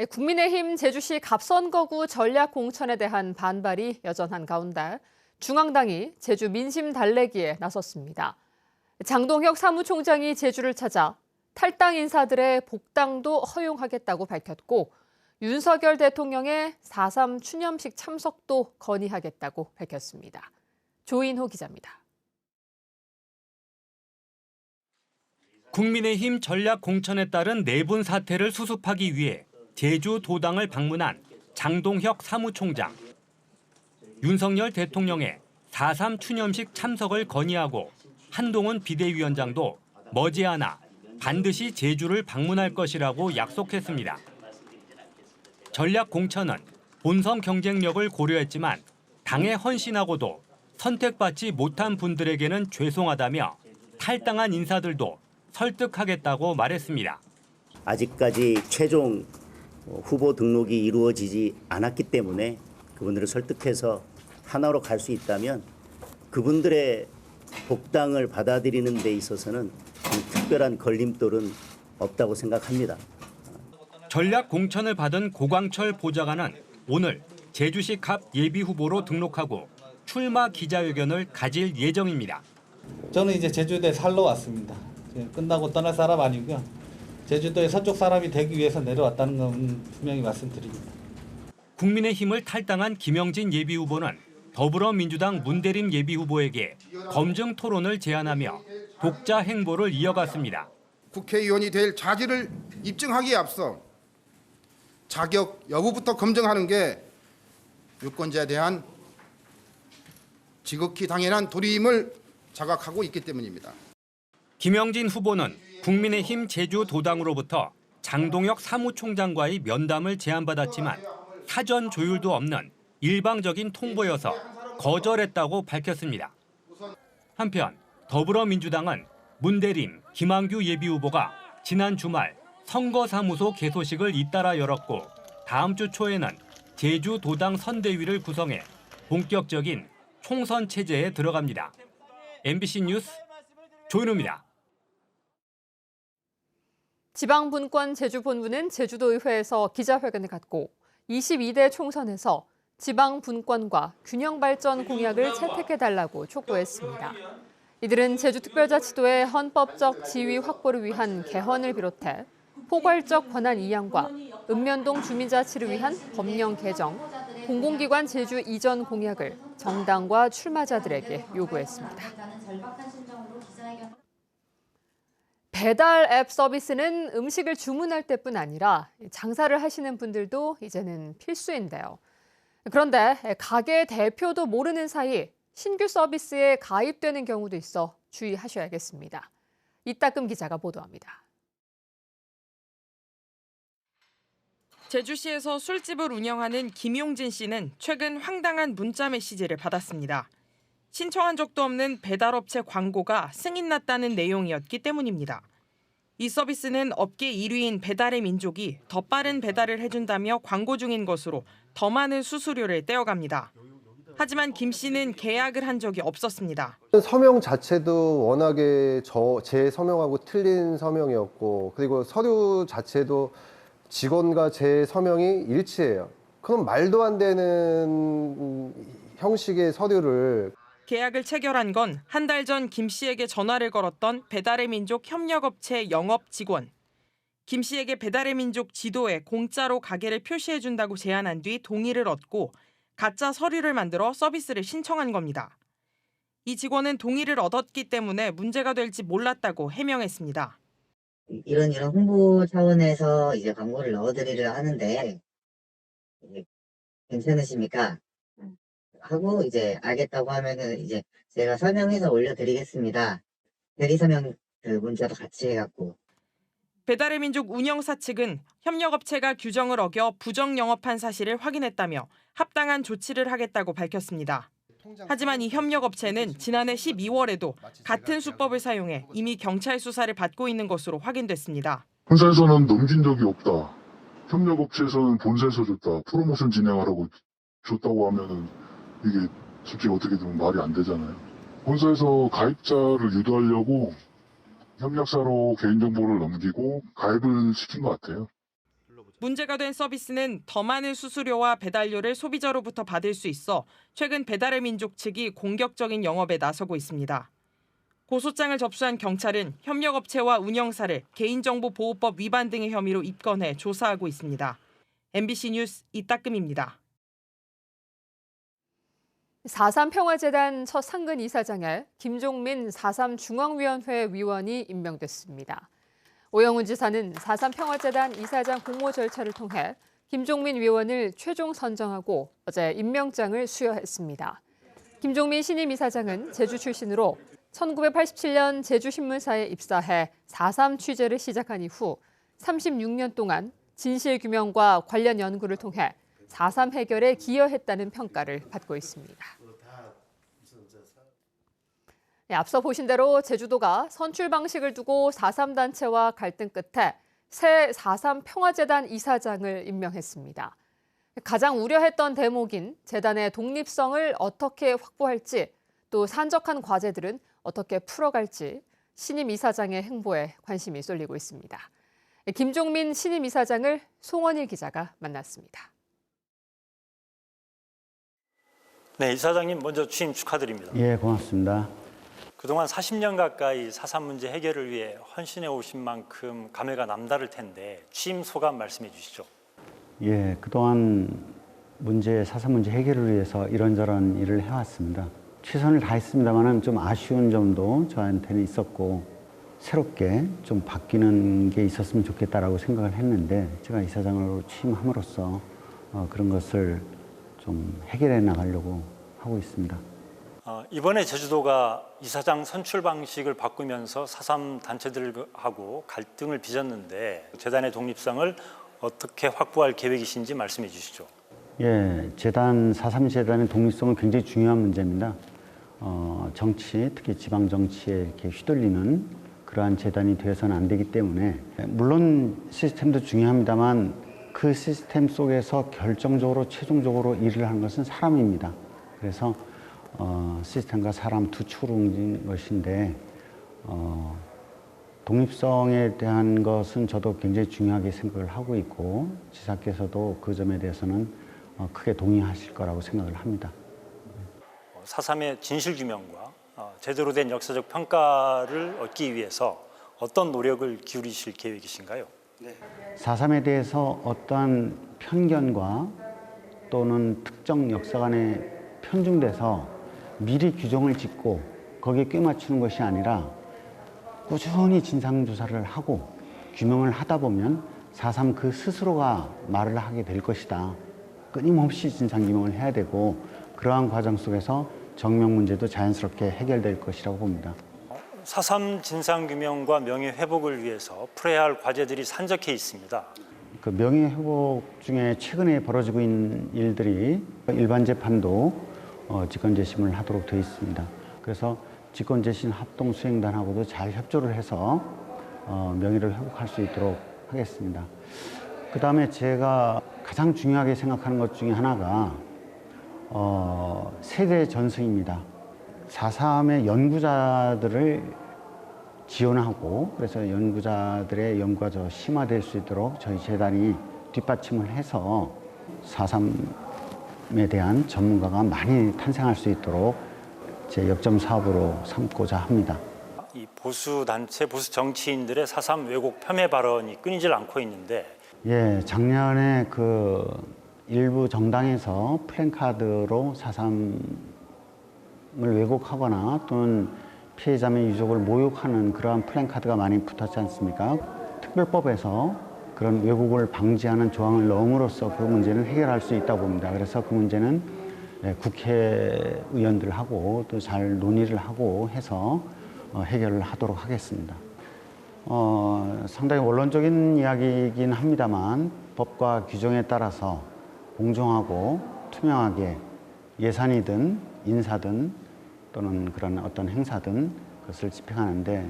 국민의힘 제주시 갑선거구 전략 공천에 대한 반발이 여전한 가운데 중앙당이 제주 민심 달래기에 나섰습니다. 장동혁 사무총장이 제주를 찾아 탈당 인사들의 복당도 허용하겠다고 밝혔고 윤석열 대통령의 4.3 추념식 참석도 건의하겠다고 밝혔습니다. 조인호 기자입니다. 국민의힘 전략 공천에 따른 내분 사태를 수습하기 위해 제주 도당을 방문한 장동혁 사무총장. 윤석열 대통령의 4.3 추념식 참석을 건의하고 한동훈 비대위원장도 머지않아 반드시 제주를 방문할 것이라고 약속했습니다. 전략 공천은 본선 경쟁력을 고려했지만 당에 헌신하고도 선택받지 못한 분들에게는 죄송하다며 탈당한 인사들도 설득하겠다고 말했습니다. 아직까지 최종 후보 등록이 이루어지지 않았기 때문에 그분들을 설득해서 하나로 갈 수 있다면 그분들의 복당을 받아들이는 데 있어서는 특별한 걸림돌은 없다고 생각합니다. 전략 공천을 받은 고광철 보좌관은 오늘 제주시 갑 예비후보로 등록하고 출마 기자회견을 가질 예정입니다. 저는 이제 제주도에 살러 왔습니다. 끝나고 떠날 사람 아니고요. 제주도의 서쪽 사람이 되기 위해서 내려왔다는 건 분명히 말씀드립니다. 국민의힘을 탈당한 김영진 예비후보는 더불어민주당 문대림 예비후보에게 검증 토론을 제안하며 독자 행보를 이어갔습니다. 국회의원이 될 자질을 입증하기에 앞서 자격 여부부터 검증하는 게 유권자에 대한 지극히 당연한 도리임을 자각하고 있기 때문입니다. 김영진 후보는 국민의힘 제주도당으로부터 장동혁 사무총장과의 면담을 제안받았지만 사전 조율도 없는 일방적인 통보여서 거절했다고 밝혔습니다. 한편 더불어민주당은 문대림, 김한규 예비후보가 지난 주말 선거사무소 개소식을 잇따라 열었고 다음 주 초에는 제주도당 선대위를 구성해 본격적인 총선 체제에 들어갑니다. MBC 뉴스 조인호입니다. 지방분권 제주본부는 제주도의회에서 기자회견을 갖고 22대 총선에서 지방분권과 균형발전 공약을 채택해달라고 촉구했습니다. 이들은 제주특별자치도의 헌법적 지위 확보를 위한 개헌을 비롯해 포괄적 권한 이양과 읍면동 주민자치를 위한 법령 개정, 공공기관 제주 이전 공약을 정당과 출마자들에게 요구했습니다. 배달 앱 서비스는 음식을 주문할 때뿐 아니라 장사를 하시는 분들도 이제는 필수인데요. 그런데 가게 대표도 모르는 사이 신규 서비스에 가입되는 경우도 있어 주의하셔야겠습니다. 이따금 기자가 보도합니다. 제주시에서 술집을 운영하는 김용진 씨는 최근 황당한 문자 메시지를 받았습니다. 신청한 적도 없는 배달업체 광고가 승인났다는 내용이었기 때문입니다. 이 서비스는 업계 1위인 배달의 민족이 더 빠른 배달을 해준다며 광고 중인 것으로 더 많은 수수료를 떼어갑니다. 하지만 김 씨는 계약을 한 적이 없었습니다. 서명 자체도 워낙에 제 서명하고 틀린 서명이었고 그리고 서류 자체도 직원과 제 서명이 일치해요. 그럼 말도 안 되는 형식의 서류를. 계약을 체결한 건 한 달 전 김 씨에게 전화를 걸었던 배달의 민족 협력업체 영업 직원. 김 씨에게 배달의 민족 지도에 공짜로 가게를 표시해준다고 제안한 뒤 동의를 얻고 가짜 서류를 만들어 서비스를 신청한 겁니다. 이 직원은 동의를 얻었기 때문에 문제가 될지 몰랐다고 해명했습니다. 이런 홍보 차원에서 이제 광고를 넣어드리려 하는데 괜찮으십니까? 하고 이제 알겠다고 하면은 이제 제가 설명해서 올려드리겠습니다. 대리 서명 그 문자도 같이 해갖고. 배달의 민족 운영사 측은 협력업체가 규정을 어겨 부정 영업한 사실을 확인했다며 합당한 조치를 하겠다고 밝혔습니다. 하지만 이 협력업체는 지난해 12월에도 같은 수법을 사용해 이미 경찰 수사를 받고 있는 것으로 확인됐습니다. 본사에서는 넘긴 적이 없다. 협력업체에서는 본사에서 줬다. 프로모션 진행하라고 줬다고 하면은 이게 솔직히 어떻게 보면 말이 안 되잖아요. 본사에서 가입자를 유도하려고 협력사로 개인정보를 넘기고 가입을 시킨 것 같아요. 문제가 된 서비스는 더 많은 수수료와 배달료를 소비자로부터 받을 수 있어 최근 배달의 민족 측이 공격적인 영업에 나서고 있습니다. 고소장을 접수한 경찰은 협력업체와 운영사를 개인정보보호법 위반 등의 혐의로 입건해 조사하고 있습니다. MBC 뉴스 이따금입니다. 4.3 평화재단 첫 상근 이사장에 김종민 4.3 중앙위원회 위원이 임명됐습니다. 오영훈 지사는 4.3 평화재단 이사장 공모 절차를 통해 김종민 위원을 최종 선정하고 어제 임명장을 수여했습니다. 김종민 신임 이사장은 제주 출신으로 1987년 제주신문사에 입사해 4.3 취재를 시작한 이후 36년 동안 진실규명과 관련 연구를 통해 4.3 해결에 기여했다는 평가를 받고 있습니다. 앞서 보신 대로 제주도가 선출 방식을 두고 4.3 단체와 갈등 끝에 새 4.3 평화재단 이사장을 임명했습니다. 가장 우려했던 대목인 재단의 독립성을 어떻게 확보할지 또 산적한 과제들은 어떻게 풀어갈지 신임 이사장의 행보에 관심이 쏠리고 있습니다. 김종민 신임 이사장을 송원일 기자가 만났습니다. 네, 이사장님 먼저 취임 축하드립니다. 예, 고맙습니다. 그동안 40년 가까이 4.3 문제 해결을 위해 헌신해 오신 만큼 감회가 남다를 텐데 취임 소감 말씀해 주시죠. 예, 그동안 4.3 문제 해결을 위해서 이런저런 일을 해왔습니다. 최선을 다했습니다만은 좀 아쉬운 점도 저한테는 있었고 새롭게 좀 바뀌는 게 있었으면 좋겠다라고 생각을 했는데 제가 이사장으로 취임함으로써 그런 것을 좀 해결해 나가려고 하고 있습니다. 이번에 제주도가 이사장 선출 방식을 바꾸면서 4.3 단체들하고 갈등을 빚었는데 재단의 독립성을 어떻게 확보할 계획이신지 말씀해 주시죠. 예, 재단 4.3 재단의 독립성은 굉장히 중요한 문제입니다. 정치, 특히 지방 정치에 이렇게 휘둘리는 그러한 재단이 되어서는 안 되기 때문에 물론 시스템도 중요합니다만 그 시스템 속에서 결정적으로 최종적으로 일을 하는 것은 사람입니다. 그래서 시스템과 사람 두 축으로 움직이는 것인데 독립성에 대한 것은 저도 굉장히 중요하게 생각을 하고 있고 지사께서도 그 점에 대해서는 크게 동의하실 거라고 생각을 합니다. 4.3의 진실규명과 제대로 된 역사적 평가를 얻기 위해서 어떤 노력을 기울이실 계획이신가요? 4.3에 대해서 어떠한 편견과 또는 특정 역사관에 편중돼서 미리 규정을 짓고 거기에 꿰맞추는 것이 아니라 꾸준히 진상조사를 하고 규명을 하다 보면 4.3 그 스스로가 말을 하게 될 것이다. 끊임없이 진상규명을 해야 되고 그러한 과정 속에서 정명 문제도 자연스럽게 해결될 것이라고 봅니다. 4.3 진상규명과 명예회복을 위해서 풀어야 할 과제들이 산적해 있습니다. 그 명예회복 중에 최근에 벌어지고 있는 일들이 일반 재판도 직권재심을 하도록 되어 있습니다. 그래서 직권재심 합동수행단하고도 잘 협조를 해서 명예를 회복할 수 있도록 하겠습니다. 그 다음에 제가 가장 중요하게 생각하는 것 중에 하나가 세대 전승입니다. 4.3의 연구자들을 지원하고 그래서 연구자들의 연구가 더 심화될 수 있도록 저희 재단이 뒷받침을 해서 4.3에 대한 전문가가 많이 탄생할 수 있도록 제 역점 사업으로 삼고자 합니다. 이 보수 단체, 보수 정치인들의 4.3 왜곡 폄훼 발언이 끊이질 않고 있는데 예, 작년에 그 일부 정당에서 플랜카드로 4.3을 왜곡하거나 또는 피해자의 유족을 모욕하는 그러한 플랜카드가 많이 붙었지 않습니까? 특별법에서 그런 왜곡을 방지하는 조항을 넣음으로써 그 문제는 해결할 수 있다고 봅니다. 그래서 그 문제는 국회의원들하고 또 잘 논의를 하고 해서 해결을 하도록 하겠습니다. 상당히 원론적인 이야기이긴 합니다만 법과 규정에 따라서 공정하고 투명하게 예산이든 인사든 또는 그런 어떤 행사든 그것을 집행하는데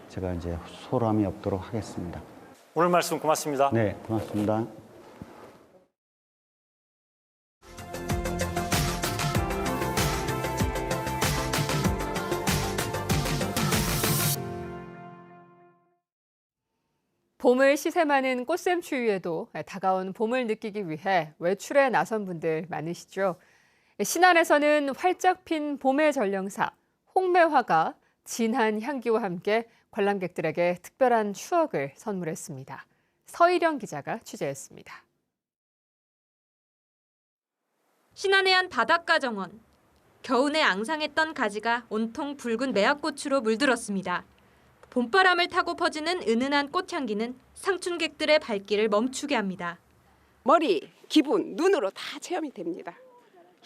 제가 이제 소홀함이 없도록 하겠습니다. 오늘 말씀 고맙습니다. 네, 고맙습니다. 봄을 시샘하는 꽃샘추위에도 다가온 봄을 느끼기 위해 외출에 나선 분들 많으시죠. 신안에서는 활짝 핀 봄의 전령사 홍매화가 진한 향기와 함께 관람객들에게 특별한 추억을 선물했습니다. 서희령 기자가 취재했습니다. 신안의 한 바닷가 정원. 겨우내 앙상했던 가지가 온통 붉은 매화꽃으로 물들었습니다. 봄바람을 타고 퍼지는 은은한 꽃향기는 상춘객들의 발길을 멈추게 합니다. 머리, 기분, 눈으로 다 체험이 됩니다.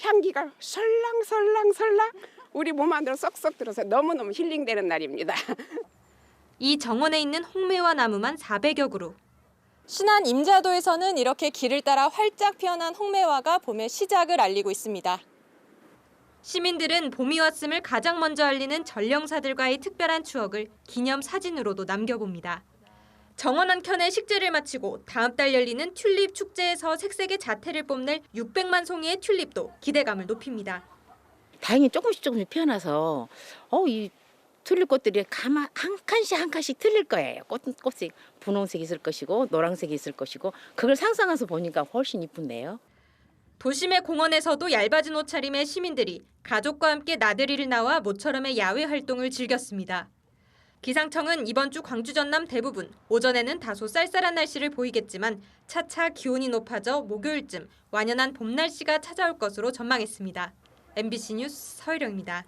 향기가 설랑설랑설랑 우리 몸 안으로 쏙쏙 들어서 너무너무 힐링되는 날입니다. 이 정원에 있는 홍매화 나무만 400여 그루. 신안 임자도에서는 이렇게 길을 따라 활짝 피어난 홍매화가 봄의 시작을 알리고 있습니다. 시민들은 봄이 왔음을 가장 먼저 알리는 전령사들과의 특별한 추억을 기념 사진으로도 남겨봅니다. 정원 한켠에 식재를 마치고 다음 달 열리는 튤립 축제에서 색색의 자태를 뽐낼 600만 송이의 튤립도 기대감을 높입니다. 다행히 조금씩 피어나서 이 튤립 꽃들이 한 칸씩 한 칸씩 틀릴 거예요. 꽃이 분홍색이 있을 것이고 노란색이 있을 것이고 그걸 상상해서 보니까 훨씬 이쁜데요. 도심의 공원에서도 얇아진 옷차림의 시민들이 가족과 함께 나들이를 나와 모처럼의 야외 활동을 즐겼습니다. 기상청은 이번 주 광주 전남 대부분 오전에는 다소 쌀쌀한 날씨를 보이겠지만 차차 기온이 높아져 목요일쯤 완연한 봄 날씨가 찾아올 것으로 전망했습니다. MBC 뉴스 서희령입니다.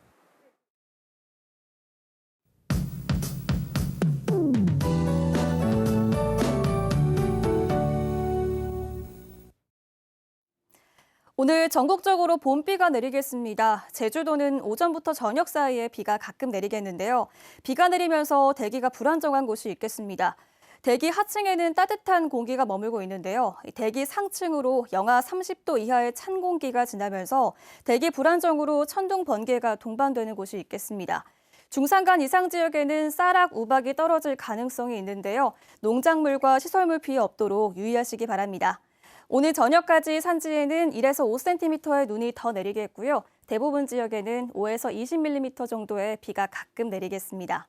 오늘 전국적으로 봄비가 내리겠습니다. 제주도는 오전부터 저녁 사이에 비가 가끔 내리겠는데요. 비가 내리면서 대기가 불안정한 곳이 있겠습니다. 대기 하층에는 따뜻한 공기가 머물고 있는데요. 대기 상층으로 영하 30도 이하의 찬 공기가 지나면서 대기 불안정으로 천둥 번개가 동반되는 곳이 있겠습니다. 중산간 이상 지역에는 쌀락, 우박이 떨어질 가능성이 있는데요. 농작물과 시설물 피해 없도록 유의하시기 바랍니다. 오늘 저녁까지 산지에는 1에서 5cm의 눈이 더 내리겠고요. 대부분 지역에는 5에서 20mm 정도의 비가 가끔 내리겠습니다.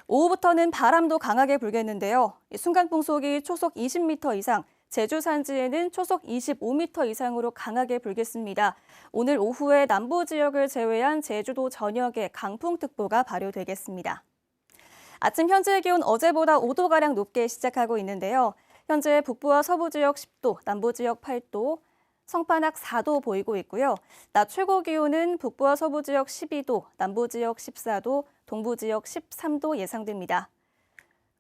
오후부터는 바람도 강하게 불겠는데요. 순간 풍속이 초속 20m 이상, 제주 산지에는 초속 25m 이상으로 강하게 불겠습니다. 오늘 오후에 남부 지역을 제외한 제주도 전역에 강풍특보가 발효되겠습니다. 아침 현재 기온 어제보다 5도가량 높게 시작하고 있는데요. 현재 북부와 서부 지역 10도, 남부 지역 8도, 성판악 4도 보이고 있고요. 낮 최고 기온은 북부와 서부 지역 12도, 남부 지역 14도, 동부 지역 13도 예상됩니다.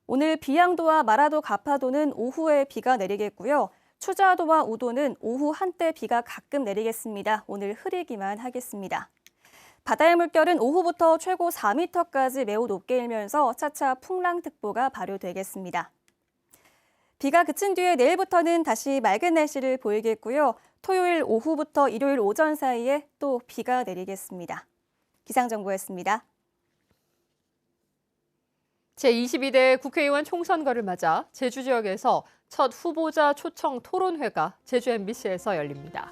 오늘 비양도와 마라도, 가파도는 오후에 비가 내리겠고요. 추자도와 우도는 오후 한때 비가 가끔 내리겠습니다. 오늘 흐리기만 하겠습니다. 바다의 물결은 오후부터 최고 4m까지 매우 높게 일면서 차차 풍랑특보가 발효되겠습니다. 비가 그친 뒤에 내일부터는 다시 맑은 날씨를 보이겠고요. 토요일 오후부터 일요일 오전 사이에 또 비가 내리겠습니다. 기상정보였습니다. 제22대 국회의원 총선거를 맞아 제주 지역에서 첫 후보자 초청 토론회가 제주 MBC에서 열립니다.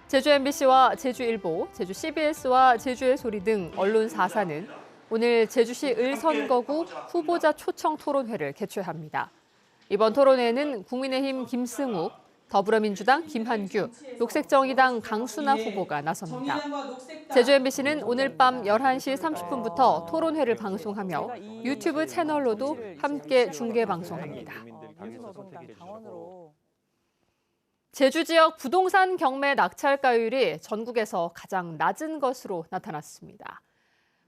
제주 MBC와 제주일보, 제주 CBS와 제주의 소리 등 언론 4사는 오늘 제주시 을선거구 후보자 초청 토론회를 개최합니다. 이번 토론회에는 국민의힘 김승욱, 더불어민주당 김한규, 녹색정의당 강순아 후보가 나섭니다. 제주 MBC는 오늘 밤 11시 30분부터 토론회를 방송하며 유튜브 채널로도 함께 중계 방송합니다. 제주 지역 부동산 경매 낙찰가율이 전국에서 가장 낮은 것으로 나타났습니다.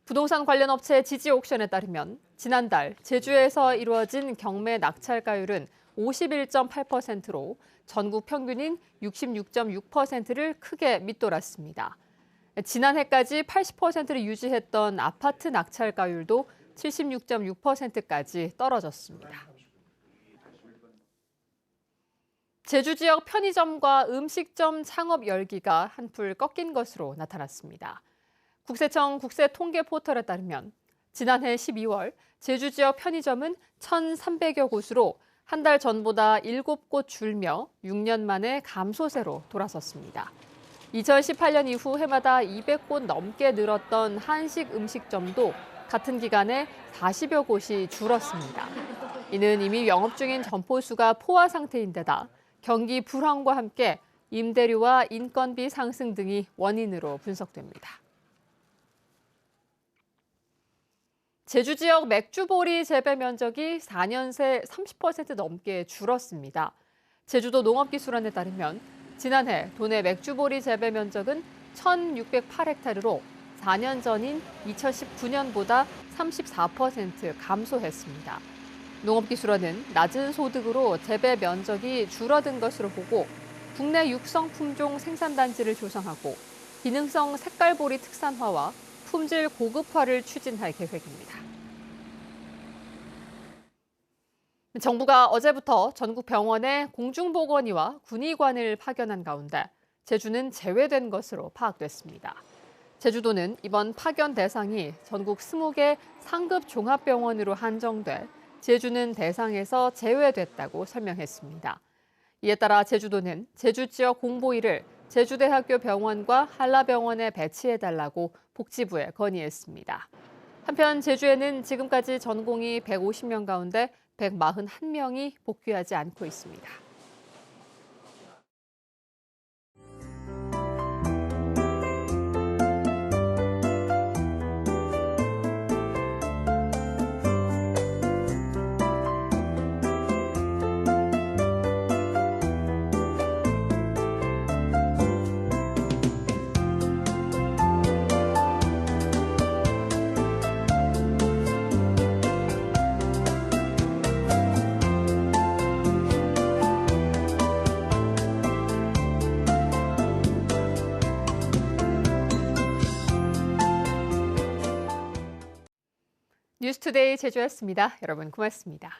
부동산 관련 업체 지지옥션에 따르면 지난달 제주에서 이루어진 경매 낙찰가율은 51.8%로 전국 평균인 66.6%를 크게 밑돌았습니다. 지난해까지 80%를 유지했던 아파트 낙찰가율도 76.6%까지 떨어졌습니다. 제주 지역 편의점과 음식점 창업 열기가 한풀 꺾인 것으로 나타났습니다. 국세청 국세통계 포털에 따르면 지난해 12월 제주 지역 편의점은 1,300여 곳으로 한 달 전보다 7곳 줄며 6년 만에 감소세로 돌아섰습니다. 2018년 이후 해마다 200곳 넘게 늘었던 한식 음식점도 같은 기간에 40여 곳이 줄었습니다. 이는 이미 영업 중인 점포수가 포화 상태인데다 경기 불황과 함께 임대료와 인건비 상승 등이 원인으로 분석됩니다. 제주 지역 맥주보리 재배 면적이 4년 새 30% 넘게 줄었습니다. 제주도 농업기술원에 따르면 지난해 도내 맥주보리 재배 면적은 1,608헥타르로 4년 전인 2019년보다 34% 감소했습니다. 농업기술원은 낮은 소득으로 재배 면적이 줄어든 것으로 보고 국내 육성 품종 생산단지를 조성하고 기능성 색깔보리 특산화와 품질 고급화를 추진할 계획입니다. 정부가 어제부터 전국 병원에 공중보건의와 군의관을 파견한 가운데 제주는 제외된 것으로 파악됐습니다. 제주도는 이번 파견 대상이 전국 20개 상급 종합병원으로 한정돼 제주는 대상에서 제외됐다고 설명했습니다. 이에 따라 제주도는 제주 지역 공보의를 제주대학교 병원과 한라병원에 배치해달라고 복지부에 건의했습니다. 한편 제주에는 지금까지 전공의 150명 가운데 141명이 복귀하지 않고 있습니다. 뉴스투데이 제주였습니다. 여러분 고맙습니다.